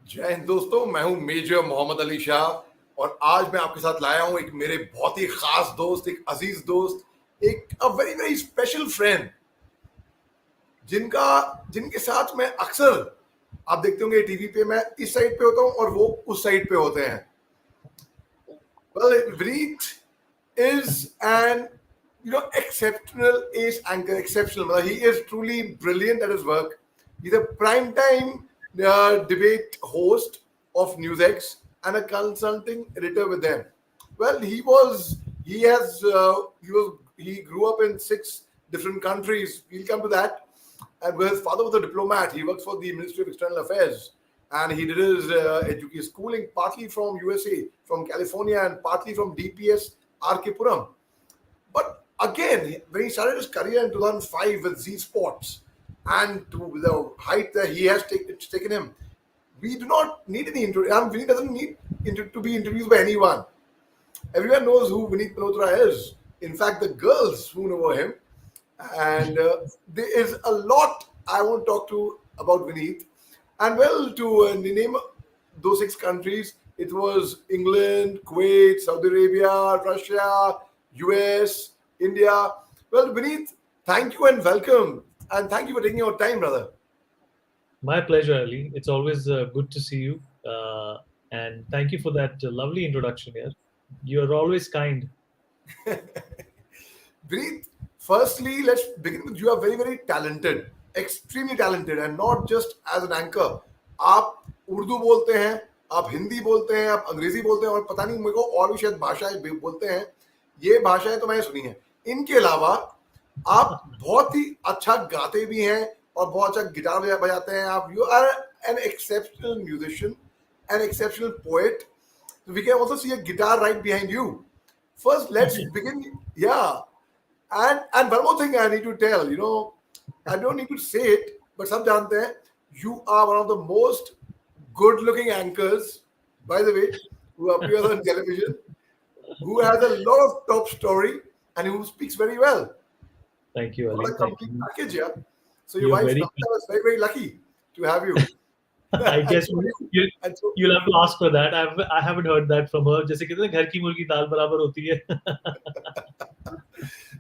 जय हिंद दोस्तों, मैं हूं मेजर मोहम्मद अली शाह और आज मैं आपके साथ लाया हूं एक मेरे बहुत ही खास दोस्त, एक अजीज दोस्त, एक वेरी वेरी स्पेशल फ्रेंड जिनके साथ मैं अक्सर आप देखते होंगे टीवी पे, मैं इस साइड पे होता हूं और वो उस साइड पे होते हैं. Well, Vineet is an exceptional ace anchor, exceptional. He is truly brilliant at his work. He's a primetime debate host of NewsX and a consulting editor with them. Well, he grew up in 6 different countries. We'll come to that. And his father was a diplomat. He works for the Ministry of External Affairs, and he did his education schooling partly from USA, from California, and partly from DPS Puram. But again, when he started his career in 2005 with Z Sports, and to the height that he has taken him, we do not need any intro. Vineet doesn't need to be introduced by anyone. Everyone knows who Vineet Malhotra is. In fact, the girls who know him, and there is a lot I want to talk to about Vineet. And well, to name those 6 countries, it was England, Kuwait, Saudi Arabia, Russia, US, India. Well, Vineet, thank you and welcome. And thank you for taking your time, brother. My pleasure, Ali. It's always good to see you. And thank you for that lovely introduction here. You're always kind. Vineet, firstly, let's begin with you are very, very talented, extremely talented, and not just as an anchor. आप उर्दू बोलते हैं, आप हिंदी बोलते हैं, आप अंग्रेजी बोलते हैं और पता नहीं मेरे को और भी शायद भाषाएं बोलते हैं. ये भाषाएं तो मैंने सुनी हैं. इनके अलावा आप बहुत ही अच्छा गाते भी हैं और बहुत अच्छा गिटार बजाते हैं. आप you are an exceptional musician, an exceptional poet. We can also see a guitar right behind you. First, let's begin. Yeah. And one more thing I need to tell, I don't need to say it, but सब जानते हैं, you are one of the most good-looking anchors, by the way, who appears on television, who has a lot of top story, and who speaks very well. Thank you, Ali. What a Thank complete you. package, yeah. So your You're wife very Navita was very, very lucky to have you. I guess And so, you'll have to ask for that. I haven't heard that from her. जैसे कहते हैं घर की मुर्गी दाल बराबर होती है.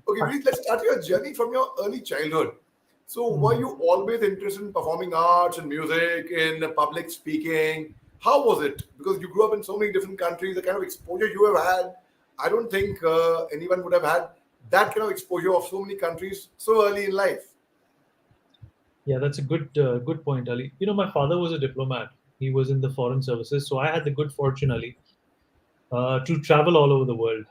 okay, Vineet, let's start your journey from your early childhood. So, were you always interested in performing arts and music, in public speaking? How was it? Because you grew up in so many different countries, the kind of exposure you have had, I don't think anyone would have had that kind of exposure of so many countries so early in life. Yeah, that's a good point, Ali. My father was a diplomat. He was in the foreign services, so I had the good fortune, Ali, to travel all over the world.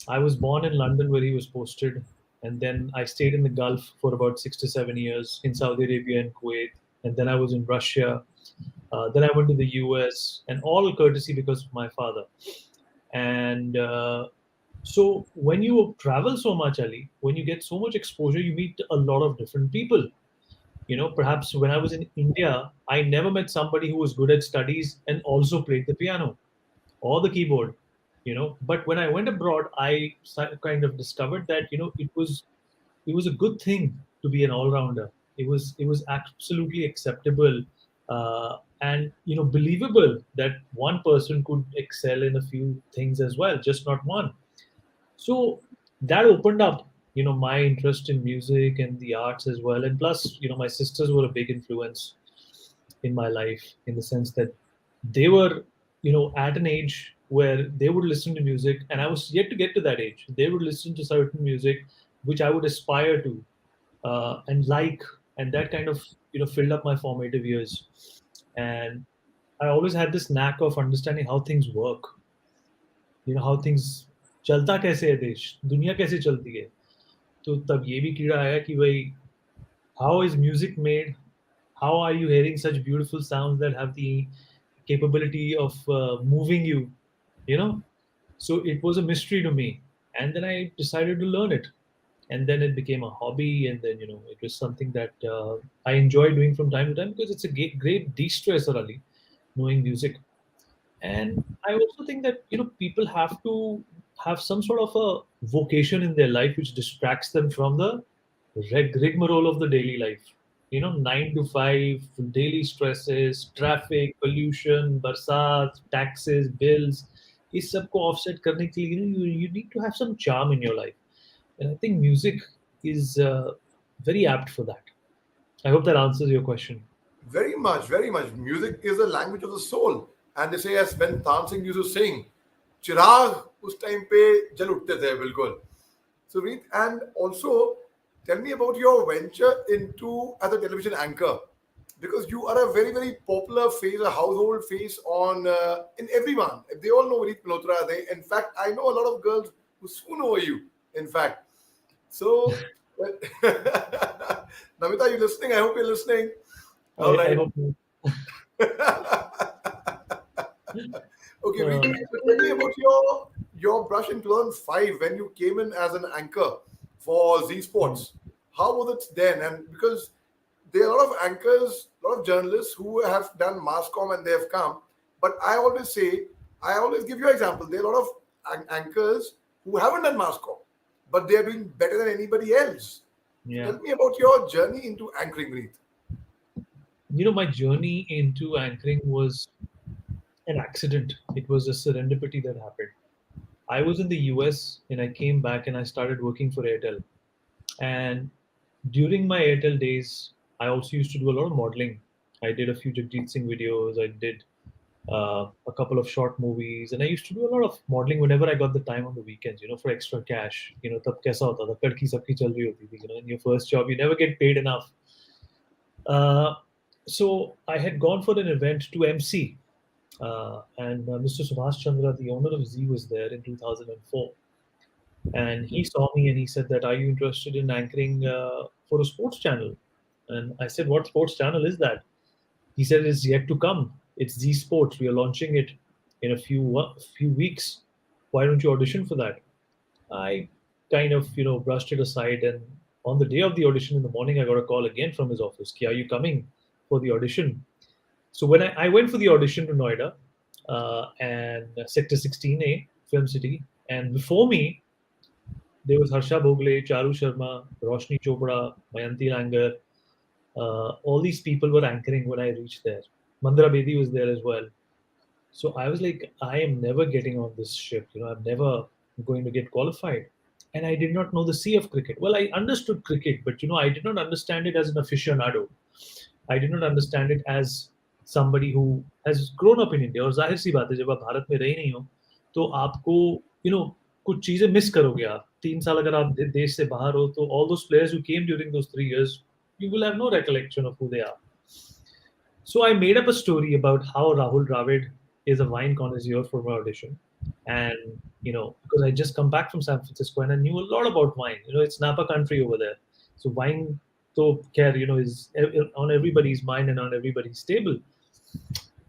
I was born in London, where he was posted, and then I stayed in the Gulf for about 6 to 7 years in Saudi Arabia and Kuwait, and then I was in Russia. Then I went to the US, and all courtesy because of my father. And so when you travel so much, Ali, when you get so much exposure, you meet a lot of different people. Perhaps when I was in India, I never met somebody who was good at studies and also played the piano or the keyboard. But when I went abroad, I kind of discovered that it was a good thing to be an all-rounder. It was absolutely acceptable, and believable that one person could excel in a few things as well, just not one. So that opened up my interest in music and the arts as well. And plus, my sisters were a big influence in my life, in the sense that they were at an age where they would listen to music, and I was yet to get to that age. They would listen to certain music which I would aspire to, and like, and that kind of filled up my formative years. And I always had this knack of understanding how things work, how things, चलता कैसे है देश, दुनिया कैसे चलती है. तो तब ये भी कीड़ा आया कि भाई, how is music made? How are you hearing such beautiful sounds that have the capability of moving you? You know, so it was a mystery to me, and then I decided to learn it, and then it became a hobby, and then it was something that I enjoy doing from time to time, because it's a great de-stressor, Ali, knowing music. And I also think that people have to have some sort of a vocation in their life which distracts them from the rigmarole of the daily life. 9 to 5, daily stresses, traffic, pollution, barsat, taxes, bills, इस सबको offset करने के लिए you need to have some charm in your life. And I think music is very apt for that. I hope that answers your question. Very much, very much. Music is the language of the soul. And they say as when Tansing used to sing, चिराग उस time पे जल उठते थे बिल्कुल. So Reet, and also tell me about your venture into as a television anchor, because you are a very very popular face, a household face on in everyone. They all know Vineet Malhotra. They, in fact, I know a lot of girls who soon know you. In fact, so Namita, you listening? I hope you're listening. All I right. hope. Okay, Uh, so tell me about your brush in 2005 when you came in as an anchor for Z Sports. How was it then? And because there are a lot of anchors, a lot of journalists who have done mass comm and they have come. But I always say, I always give you an example. There are a lot of anchors who haven't done mass comm, but they are doing better than anybody else. So yeah. tell me about your journey into anchoring, Reet. My journey into anchoring was an accident. It was a serendipity that happened. I was in the US and I came back and I started working for Airtel. And during my Airtel days, I also used to do a lot of modeling. I did a few Jagjit Singh videos. I did a couple of short movies, and I used to do a lot of modeling whenever I got the time on the weekends. For extra cash. तब कैसा होता था कड़की सबकी चल रही होती थी. In your first job, you never get paid enough. Uh, so I had gone for an event to MC, and Mr. Subhash Chandra, the owner of Z, was there in 2004. And he saw me and he said that, are you interested in anchoring for a sports channel? And I said, what sports channel is that? He said, it's yet to come. It's Z Sports. We are launching it in a few weeks. Why don't you audition for that? I kind of, brushed it aside. And on the day of the audition in the morning, I got a call again from his office. Ki, are you coming for the audition? So when I went for the audition to Noida and Sector 16A, Film City, and before me, there was Harsha Bhogle, Charu Sharma, Roshni Chopra, Mayanti Langer. All these people were anchoring when I reached there. Mandra Bedi was there as well. So I was like, I am never getting on this ship. I'm never going to get qualified. And I did not know the sea of cricket. Well, I understood cricket, but I did not understand it as an aficionado. I did not understand it as somebody who has grown up in India. और जाहिर सी बात है जब आप भारत में रहे नहीं हो तो आपको कुछ चीजें मिस करोगे आप 3 साल अगर आप देश से बाहर हो तो all those players who came during those 3 years you will have no recollection of who they are. So I made up a story about how Rahul Dravid is a wine connoisseur for my audition. And, because I just come back from San Francisco and I knew a lot about wine. It's Napa country over there. So wine, so care, is on everybody's mind and on everybody's table.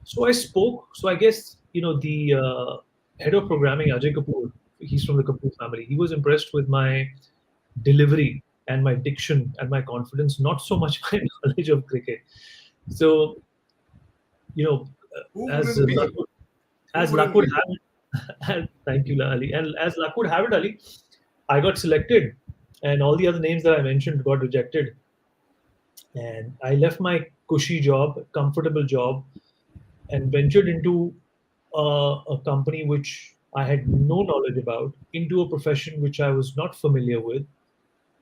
So I spoke. So I guess, the head of programming, Ajay Kapoor, he's from the Kapoor family. He was impressed with my delivery and my diction and my confidence, not so much my knowledge of cricket. So you know, Who as wouldn't luck, be? Who as luck wouldn't would be? have it, thank you, Ali. And as luck would have it, Ali, I got selected, and all the other names that I mentioned got rejected. And I left my cushy job, comfortable job, and ventured into a company which I had no knowledge about, into a profession which I was not familiar with,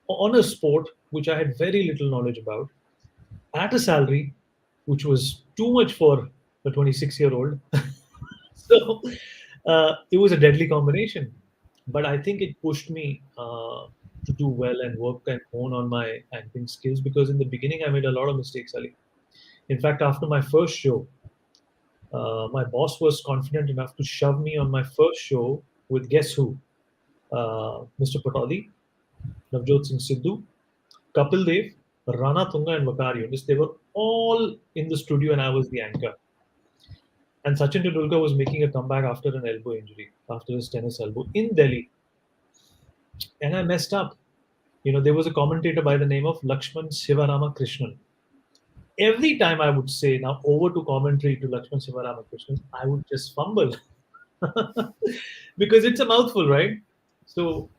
on a sport which I had very little knowledge about, at a salary which was too much for a 26-year-old. So it was a deadly combination. But I think it pushed me to do well and work and hone on my acting skills because in the beginning I made a lot of mistakes, Ali. In fact, after my first show, my boss was confident enough to shove me on my first show with guess who? Mr. Patodi, Navjot Singh Sidhu, Kapil Dev, Rana Tunga, and Vakar Yunus. They were all in the studio and I was the anchor. And Sachin Tendulkar was making a comeback after an elbow injury, after his tennis elbow in Delhi. And I messed up. There was a commentator by the name of Lakshman Sivarama Krishnan. Every time I would say, now over to commentary to Lakshman Sivarama Krishnan, I would just fumble because it's a mouthful, right? So,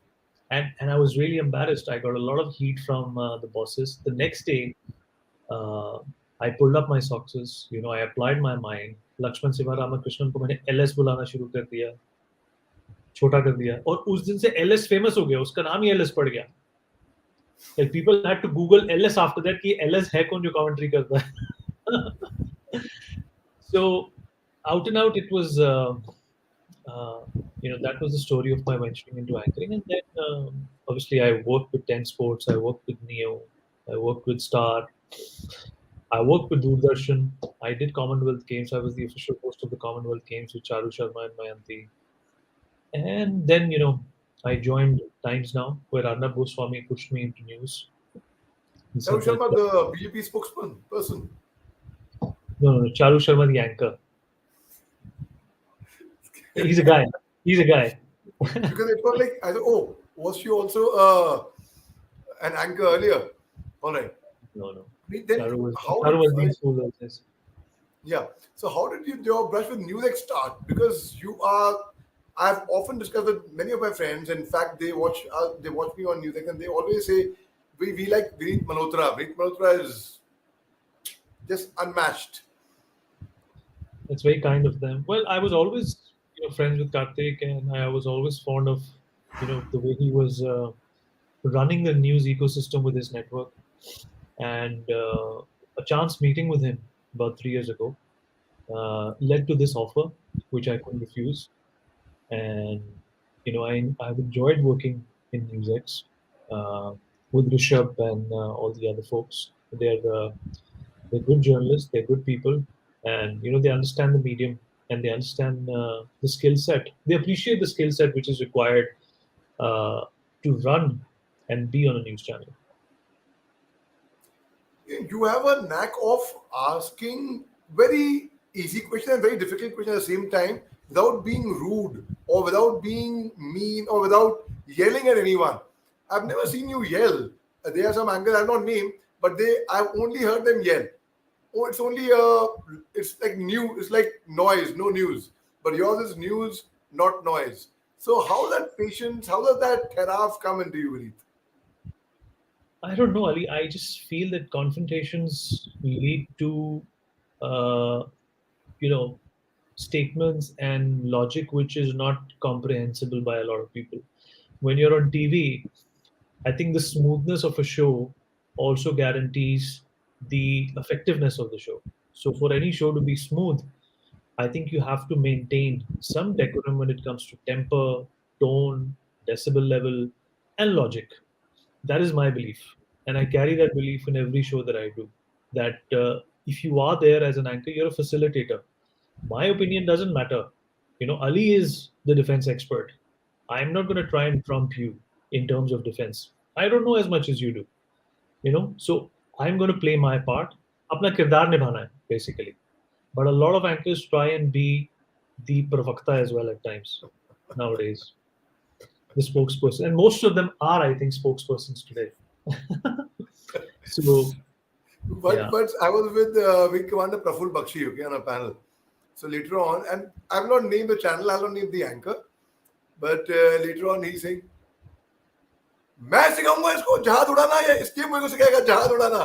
and I was really embarrassed. I got a lot of heat from the bosses. The next day, Uh, I pulled up my socks, I applied my mind. Lakshman सिवा रामाकृष्णन को मैंने LS बुलाना शुरू कर दिया, छोटा कर दिया, और उस दिन से एलएस फेमस हो गया, उसका नाम ही एलएस पड़ गया. Like people had to Google LS after that कि LS है कौन जो commentary करता है. So out and out it was uh, that was the story of my venturing into anchoring. And then obviously I worked with 10 Sports, I worked with Neo, I worked with Star, I worked with Doordarshan. I did Commonwealth Games. I was the official host of the Commonwealth Games with Charu Sharma and Mayanti. And then, I joined Times Now, where Arnab Goswami pushed me into news. He Charu said that, Sharma, the BJP spokesman person. no, Charu Sharma, the anchor. He's a guy. He's a guy. Because it was like, I said, oh, was she also an anchor earlier? All right. No. Then how Charu was did being school like this. yeah? So how did your brush with music start? Because you are, I've often discussed with many of my friends. In fact, they watch me on music and they always say we like Vineet Malhotra. Vineet Malhotra is just unmatched. It's very kind of them. Well, I was always, friends with Karthik, and I was always fond of, the way he was running the news ecosystem with his network. And a chance meeting with him about 3 years ago led to this offer, which I couldn't refuse. And I've enjoyed working in NewsX with Rishabh and all the other folks. They're good journalists, they're good people, and they understand the medium, and they understand the skill set. They appreciate the skill set which is required uh, to run and be on a news channel. You have a knack of asking very easy question and very difficult question at the same time without being rude or without being mean or without yelling at anyone. I've never seen you yell. There are some anchors I'll not name, but I've only heard them yell. Oh, it's only it's like new, it's like noise, no news. But yours is news, not noise. So how that patience, how does that teraf come into you, Vineet? I don't know, Ali. I just feel that confrontations lead to, uh, you know, statements and logic which is not comprehensible by a lot of people. When you're on TV, I think the smoothness of a show also guarantees the effectiveness of the show. So for any show to be smooth, I think you have to maintain some decorum when it comes to temper, tone, decibel level, and logic. That is my belief. And I carry that belief in every show that I do. That if you are there as an anchor, you're a facilitator. My opinion doesn't matter. Ali is the defense expert. I'm not going to try and trump you in terms of defense. I don't know as much as you do. So I'm going to play my part. अपना किरदार निभाना है, basically. But a lot of anchors try and be the pravakta as well at times nowadays, the spokesperson. And most of them are, I think, spokespersons today. So, But yeah. but I was with Wing Commander Praful Bakshi, okay, on a panel. So later on, and I've not named the channel, I'll not name the anchor, but later on he's saying, मैं सिखाऊंगा इसको जहाज उड़ाना या इसके मेरे को सिखाएगा जहाज उड़ाना.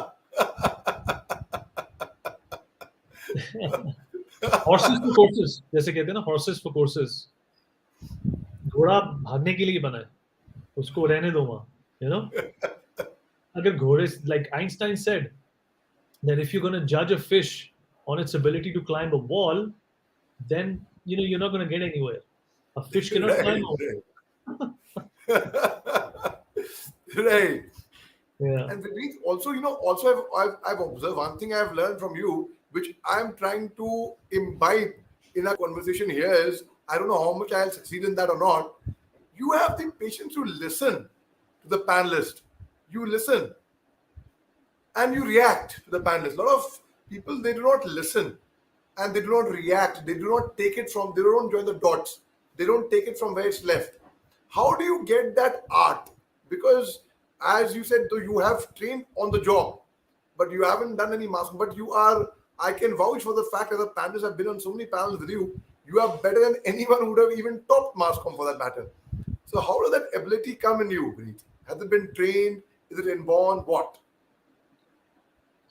Horses for courses, जैसे कहते हैं ना, horses for courses. घोड़ा भागने के लिए बना है, उसको रहने दो वहाँ, अगर घोड़े, like Einstein said that if you're going to judge a fish on its ability to climb a wall, then you're not going to get anywhere. A fish cannot climb Right, a wall. right. Yeah. And Vineet, also, also I've observed one thing I've learned from you, which I'm trying to imbibe in our conversation here is, I don't know how much I'll succeed in that or not. You have the patience to listen to the panelist. You listen and you react to the panelist. A lot of people, they do not listen and they do not react. They do not take it from, they don't join the dots. They don't take it from where it's left. How do you get that art? Because as you said, though you have trained on the job, but you haven't done any masking. But you are, I can vouch for the fact that the panelists have been on so many panels with you. You are better than anyone who would have even topped Mascom for that matter. So how does that ability come in you, Vineet? Has it been trained? Is it inborn? What?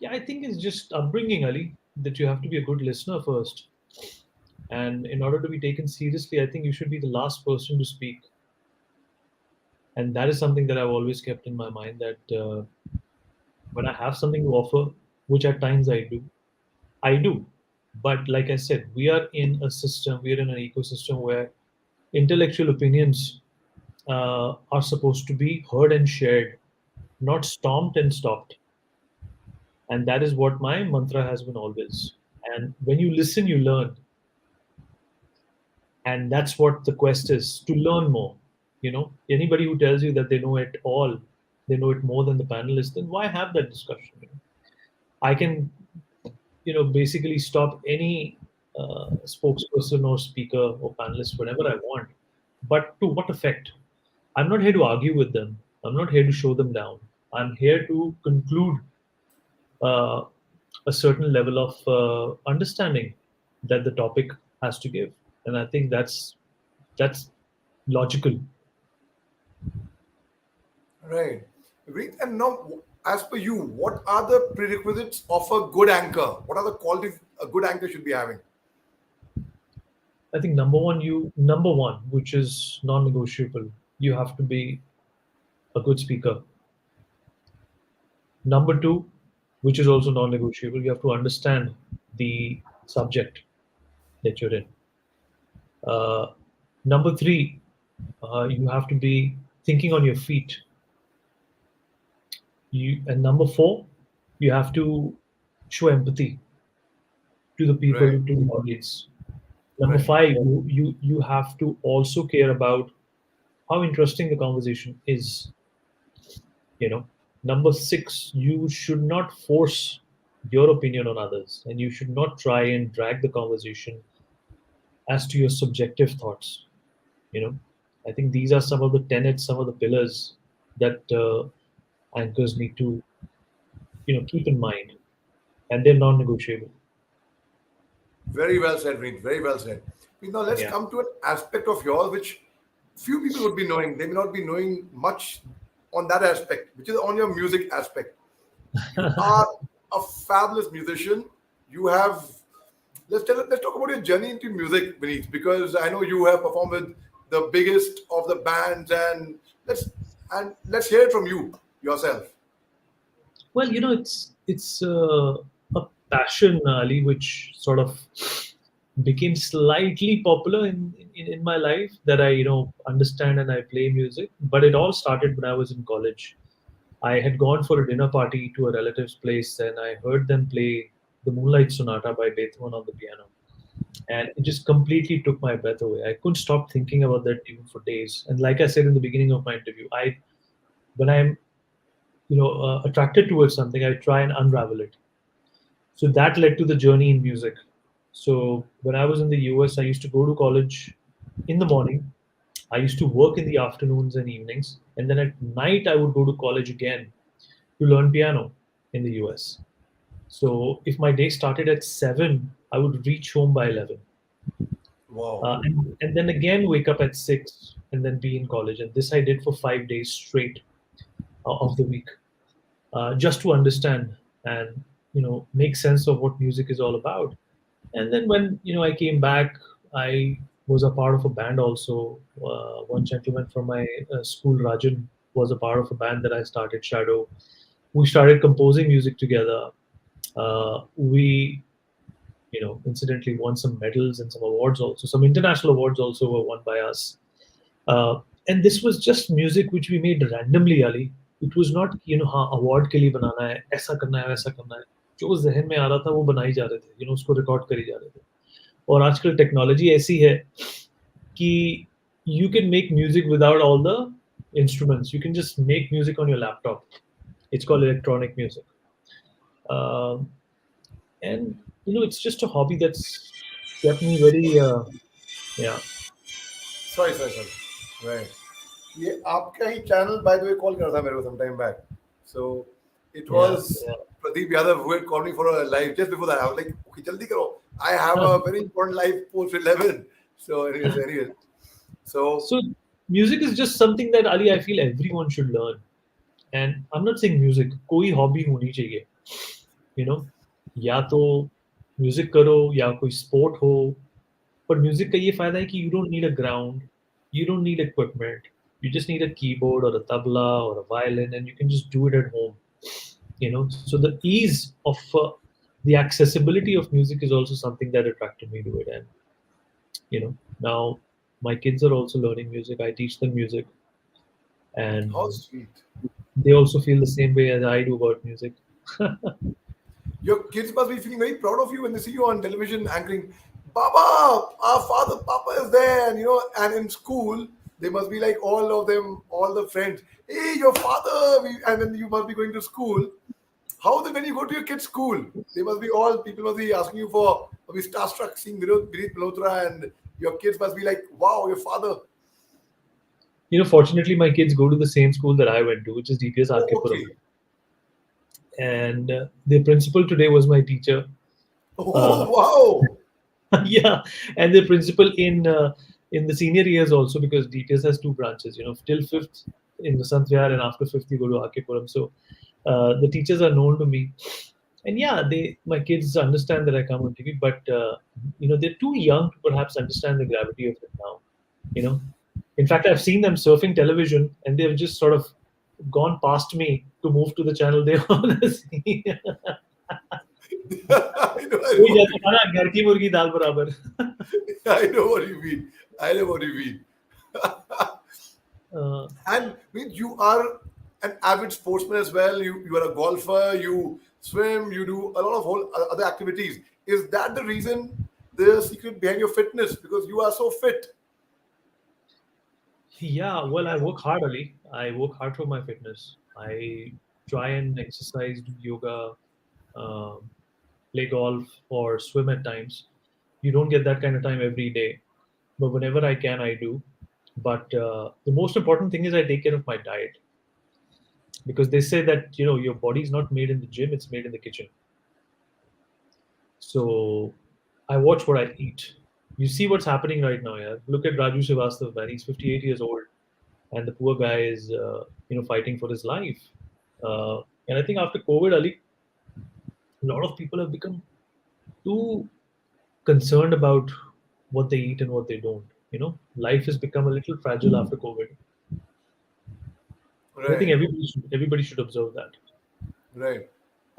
Yeah, I think it's just upbringing, Ali, that you have to be a good listener first. And in order to be taken seriously, I think you should be the last person to speak. And that is something that I've always kept in my mind, that when I have something to offer, which at times I do, I do. But like I said, we are in a system, we are in an ecosystem where intellectual opinions are supposed to be heard and shared, not stomped and stopped. And that is what my mantra has been always. And when you listen, you learn. And that's what the quest is, to learn more. Anybody who tells you that they know it all, they know it more than the panelists, then why have that discussion? I can basically stop any spokesperson or speaker or panelist whenever I want, but to what effect? I'm not here to argue with them. I'm not here to show them down. I'm here to conclude uh, a certain level of understanding that the topic has to give, and I think that's logical. Right. Great. And now, as per you, what are the prerequisites of a good anchor? What are the qualities a good anchor should be having? I think number one, which is non-negotiable, you have to be a good speaker. Number two, which is also non-negotiable, you have to understand the subject that you're in. Uh, Number three, you have to be thinking on your feet. And number four, you have to show empathy to the people, Right. to the audience. Number Right. five, you have to also care about how interesting the conversation is. you know Number six, you should not force your opinion on others, and you should not try and drag the conversation as to your subjective thoughts. you know I think these are some of the tenets, some of the pillars that anchors need to keep in mind, and they're non-negotiable. Very well said, Vineet. Very well said. Now let's Yeah. come to an aspect of yours which few people would be knowing. They may not be knowing much on that aspect, which is on your music aspect. You are a fabulous musician. You have let's talk about your journey into music, Vineet, because I know you have performed with the biggest of the bands, and let's hear it from you yourself. Well, it's a passion, Ali, which sort of became slightly popular in my life, that I understand and I play music. But it all started when I was in college. I had gone for a dinner party to a relative's place, and I heard them play the Moonlight Sonata by Beethoven on the piano, and it just completely took my breath away. I couldn't stop thinking about that tune for days. And like I said in the beginning of my interview, I when I'm attracted towards something, I try and unravel it. So that led to the journey in music. So when I was in the US, I used to go to college in the morning. I used to work in the afternoons and evenings, and then at night I would go to college again to learn piano in the US. So if my day started at 7, I would reach home by 11. Wow. And then again wake up at 6 and then be in college. And this I did for 5 days straight of the week, just to understand and make sense of what music is all about. And then when I came back, I was a part of a band also. One gentleman from my school, Rajan, was a part of a band that I started, Shadow. We started composing music together. We incidentally won some medals and some awards also. Some international awards also were won by us. Uh, and this was just music which we made randomly, Ali. It was not हाँ award के लिए बनाना है, ऐसा करना है, वैसा करना है. जो जहन में आ रहा था वो बनाई जा रहे थे, उसको रिकॉर्ड करी जा रहे थे. और आजकल टेक्नोलॉजी ऐसी है कि you can make music without all the instruments. You can just make music on your laptop. It's called electronic music. Um, and it's just a hobby that's kept me very yeah. Sorry, sorry, sorry. Right. ये आपका ही channel by the way call कर रहा था मेरे को some time back so it Yeah. Was Pradeep Yadav who had called me for a live just before that. I was like, okay, jaldi karo, I have a very important live post 11. So anyways, so So music is just something that, Ali, I feel everyone should learn. And I'm not saying music, कोई hobby होनी चाहिए. you know, या तो music करो या कोई sport हो. पर म्यूजिक का ये फायदा है कि you don't need a ground, you don't need equipment, you just need a keyboard or a tabla or a violin, and you can just do it at home, you know. So the ease of the accessibility of music is also something that attracted me to it. And you know, now my kids are also learning music, I teach them music, How and sweet. they also feel the same way as I do about music. Your kids must be feeling very proud of you when they see you on television anchoring. Baba, our father, Papa is there, and and in school they must be like all of them, all the friends. Hey, your father, and then you must be going to school. How then when you go to your kids' school, they must be all people must be asking you for, be starstruck seeing Vineet Malhotra, and your kids must be like, wow, your father. You know, fortunately my kids go to the same school that I went to, which is DPS Oh, Arkepuram, okay. and the principal today was my teacher. Oh, uh, wow. yeah, and the principal in the senior years also, because DPS has two branches, you know, till fifth in Vasant Vihar, and after fifth you go to Arkepuram. So the teachers are known to me, and yeah, they my kids understand that I come on TV, but you know, they're too young to perhaps understand the gravity of it now. You know, in fact, I've seen them surfing television, and they've just sort of gone past me to move to the channel they want to see. I know वही what जैसे you था ना, घर की मुर्गी दाल बराबर. mean. I know what you mean. I know what you mean. Uh, And means you are an avid sportsman as well. You are a golfer. You swim. You do a lot of whole other activities. Is that the reason, the secret behind your fitness? Because you are so fit. Yeah, well, I work hard, Ali. I work hard for my fitness. I try and exercise, do yoga, um, play golf, or swim at times. You don't get that kind of time every day, but whenever I can, I do. But the most important thing is I take care of my diet, because they say that, you know, your body is not made in the gym; it's made in the kitchen. So I watch what I eat. You see what's happening right now, yeah. Look at Raju Srivastav, man. He's 58 years old, and the poor guy is, you know, fighting for his life. And I think after COVID, Ali, a lot of people have become too concerned about what they eat and what they don't. You know, life has become a little fragile after COVID. And I think Right, everybody should observe that. right.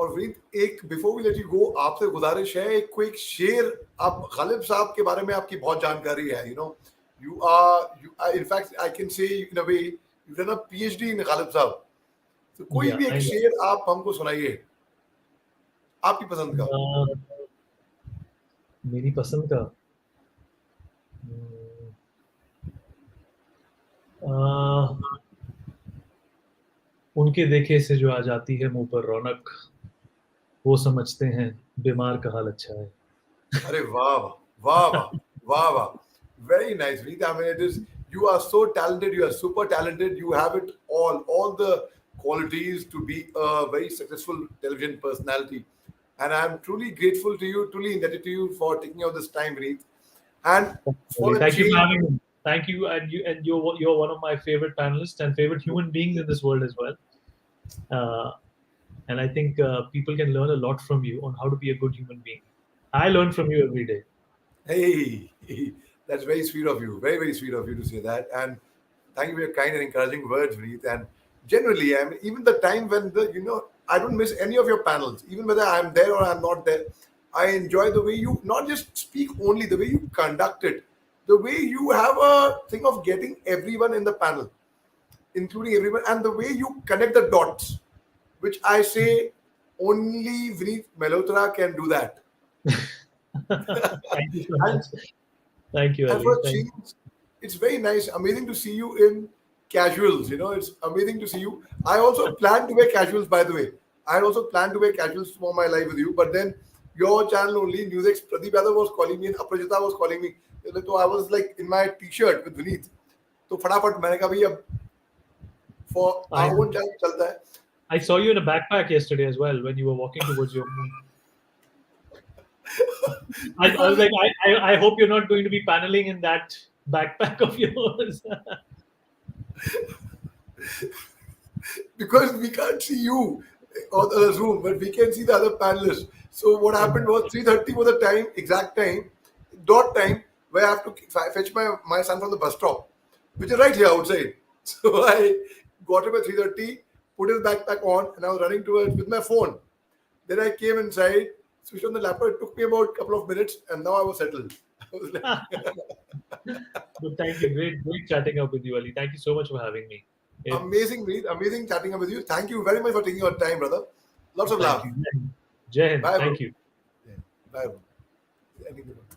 और विनीत, एक before we let you go, आपसे गुजारिश है, एक कोई एक शेर, आप गालिब साहब के बारे में आपकी बहुत जानकारी है, you in fact I can say in a way you done a PhD in Ghalib साहब, तो कोई Yeah, भी एक I know. शेर आप हमको सुनाइए आपकी पसंद का. Uh, मेरी पसंद का, हम्म, uh, उनके देखे से जो आ जाती है मुंह पर रौनक, वो समझते हैं बीमार का हाल अच्छा है. अरे वाह वाह वाह वाह वाह वाह, very nice, Vineet. I mean, it is, you are so talented, you are super talented, you have it all the qualities to be a very successful television personality, and I'm truly grateful to you, truly indebted to you for taking out this time, Vineet. And for Really, a thank you for change, having me. Thank you, and you're one of my favorite panelists and favorite human beings in this world as well. Uh, and I think people can learn a lot from you on how to be a good human being. I learn from you every day. hey, that's very sweet of you. Very, very sweet of you to say that. And thank you for your kind and encouraging words, Vineet. And generally, I mean, even the time when I don't miss any of your panels, even whether I'm there or I'm not there. I enjoy the way you not just speak only, the way you conduct it, the way you have a thing of getting everyone in the panel, including everyone, and the way you connect the dots, which I say only Vineet Malhotra can do that. Thank you so And much. Thank you, And Ali. for a Thank. change, it's very nice, amazing to see you in casuals. It's amazing to see you. I also plan to wear casuals, by the way. I had also planned to wear casuals for my life with you, but then your channel only, Newsx, Pradeep Yadav was calling me and Aprajita was calling me. So I was like in my t-shirt with Vineet. तो फटाफट मैंने कहा भैया, for I our own channel चलता है. I saw you in a backpack yesterday as well when you were walking towards your home. I was Because like, I hope you're not going to be paneling in that backpack of yours. because we can't see you. or the Zoom, but we can see the other panelists. So what happened was 3:30 was the time, exact time, dot time, where I have to fetch my son from the bus stop, which is right here outside. So I got him at 3:30, put his backpack on, and I was running towards with my phone. Then I came inside, switched on the laptop. It took me about a couple of minutes, and now I was settled. I was like, But thank you. Great chatting up with you, Ali. Thank you so much for having me. It's amazing, Meet. Amazing chatting up with you. Thank you very much for taking your time, brother. Lots of Thank love. you. Jai Hind. Bye, bro. Thank you. Yeah. Bye, bro. Ending the